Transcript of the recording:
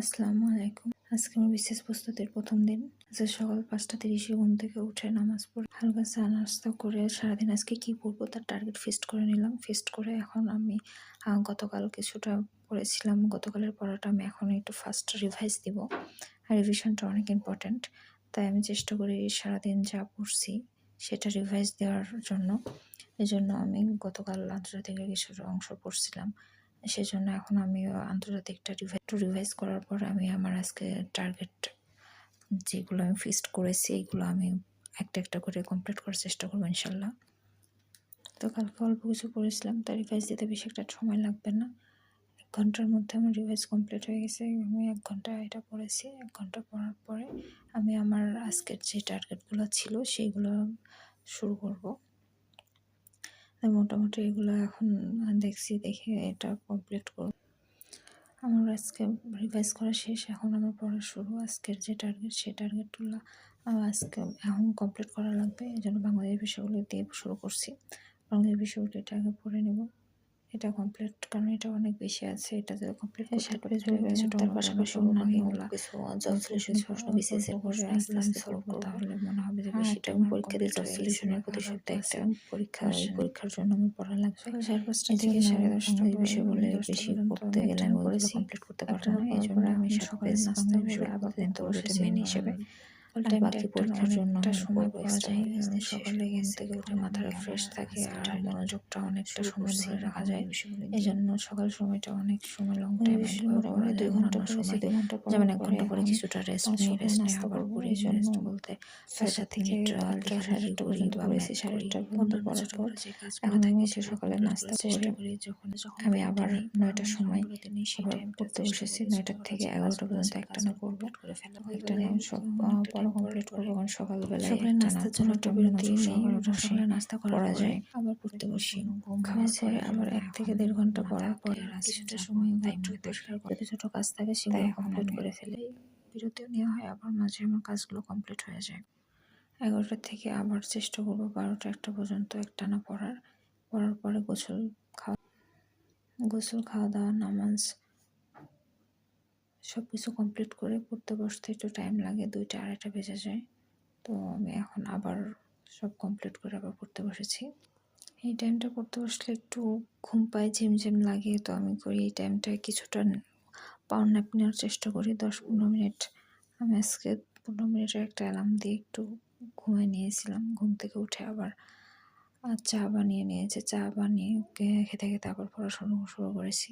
আসসালামু আলাইকুম। আজকে আমার বিশেষ প্রস্তুতির প্রথম দিন। আজকে সকাল ৫টা ৩০ ঘুম থেকে উঠে নামাজ পড়ে হালকা চা নাস্তা করে সারাদিন আজকে কি পড়বো তার টার্গেট ফিক্সড করে নিলাম। ফিক্সড করে এখন আমি গতকাল কিছুটা পড়েছিলাম। গতকালের পড়াটা আমি এখন একটু ফার্স্ট রিভাইজ দিব। আর রিভিশনটা অনেক ইম্পর্ট্যান্ট। তাই আমি চেষ্টা করি সারাদিন যা পড়ছি সেটা রিভাইজ দেওয়ার জন্য। এজন্য আমি গতকাল আন্তর্জাতিকের কিছুটা অংশ পড়ছিলাম। সেজন্য এখন আমি আন্তর্জাতিকটা রিভাইজ করার পর আমি আমার আজকে টার্গেট যেগুলো আমি ফিক্সড করেছি এইগুলো আমি একটা একটা করে কমপ্লিট করার চেষ্টা করবো ইনশাল্লাহ। তো কালকে অল্প কিছু পড়েছিলাম, তার রিভাইজ দিতে বেশি একটা সময় লাগবে না। 1 ঘন্টার মধ্যে আমার রিভাইজ কমপ্লিট হয়ে গেছে। আমি 1 ঘন্টা এটা পড়েছি। 1 ঘন্টা পড়ার পরে আমি আমার আজকের যে টার্গেটগুলো ছিল সেইগুলো শুরু করব। মোটামুটি এগুলো এখন দেখছি, দেখে এটা কমপ্লিট করব। আমার আজকে রিভাইজ করা শেষ, এখন আমার পড়া শুরু। আজকের যে টার্গেট সেই টার্গেটগুলো আজকে এখন কমপ্লিট করা লাগবে। এই জন্য বাংলাদেশ বিষয়গুলো দিয়ে শুরু করছি। বাংলাদেশ বিষয়গুলো এটা আগে পড়ে নেব, এটা কমপ্লিট, কারণ এটা অনেক বেশি আছে। এটা যদি কমপ্লিট করতে পারি তার পাশাপাশি অন্যান্য কিছু জব সলিউশন প্রশ্ন, বিসিএস এর প্রশ্ন আস্তে আস্তে সলভ করবো, তাহলে মনে হবে যে বেশিটা আমার পরীক্ষা দিয়ে জব সলিউশনের প্রতি সপ্তাহে একটা পরীক্ষার জন্য আমার পড়া লাগবে। 5:30 থেকে 10:30 বিষয়গুলো বেশি পড়তে গেলে আমি ওইগুলো কমপ্লিট করতে পারবো না। এই জন্য আমি সকালের নাস্তা করে আবার পড়তে বসেছি মেন হিসেবে। বাকি পরীক্ষার জন্য সময় পাওয়া যায়, কারণ সকালে ঘুম থেকে উঠে মাথাটা ফ্রেশ থাকে আর মনোযোগটা অনেকটা সময় ধরে রাখা যায়। এই জন্য সকাল সময়টা অনেক সময় লং টাইম মোটামুটি 2 ঘন্টা পড়েছি। 2 ঘন্টা যেমন 1 ঘন্টা পরে কিছুটা রেস্ট নিয়ে নাস্তা করবো। এই জন্য বলতে 6টা থেকে আলট্রা 8টা পর্যন্ত পড়েছি। 8:30 পর্যন্ত পড়ার পর এখন আমি হচ্ছে সকালে নাস্তা করে আমি আবার 9টার সময় আবার পড়তে বসেছি। 9টা থেকে 11টা পর্যন্ত একটানা পড়বো। একটানা সব পড়া কমপ্লিট করবো, কারণ সকালবেলায় নাস্তার জন্য একটা বিরতি নেই, সকালে নাস্তা করা যায় আবার পড়তে বসি। খাওয়ার পরে আবার 1 থেকে 1.5 ঘন্টা পড়ার পরে কিছুটা সময় ঘর পরিষ্কার করতে ছোট কাজ থাকে, সেগুলো কমপ্লিট করে ফেলে বিরতিও নেওয়া হয়, আবার মাঝে আমার কাজগুলো কমপ্লিট হয়ে যায়। 11টা থেকে আবার চেষ্টা করবো 12টা 1টা পর্যন্ত একটানা পড়ার পরে গোসল খাওয়া দাওয়া নামাজ সব কিছু কমপ্লিট করে পড়তে বসতে একটু টাইম লাগে, 2টা 2:30 বেজে যায়। তো আমি এখন আবার সব কমপ্লিট করে আবার পড়তে বসেছি। এই টাইমটা পড়তে বসলে একটু ঘুম পায়, ঝিমঝিম লাগে, তো আমি করি এই টাইমটায় কিছুটা পাওয়ার ন্যাপ নেওয়ার চেষ্টা করি 10-15 মিনিট। আমি আজকে 15 মিনিটের একটা অ্যালার্ম দিয়ে একটু ঘুমিয়ে নিয়েছিলাম। ঘুম থেকে উঠে আবার চা বানিয়ে নিয়েছে, চা বানিয়ে খেতে খেতে আবার পড়াশোনা শুরু করেছি।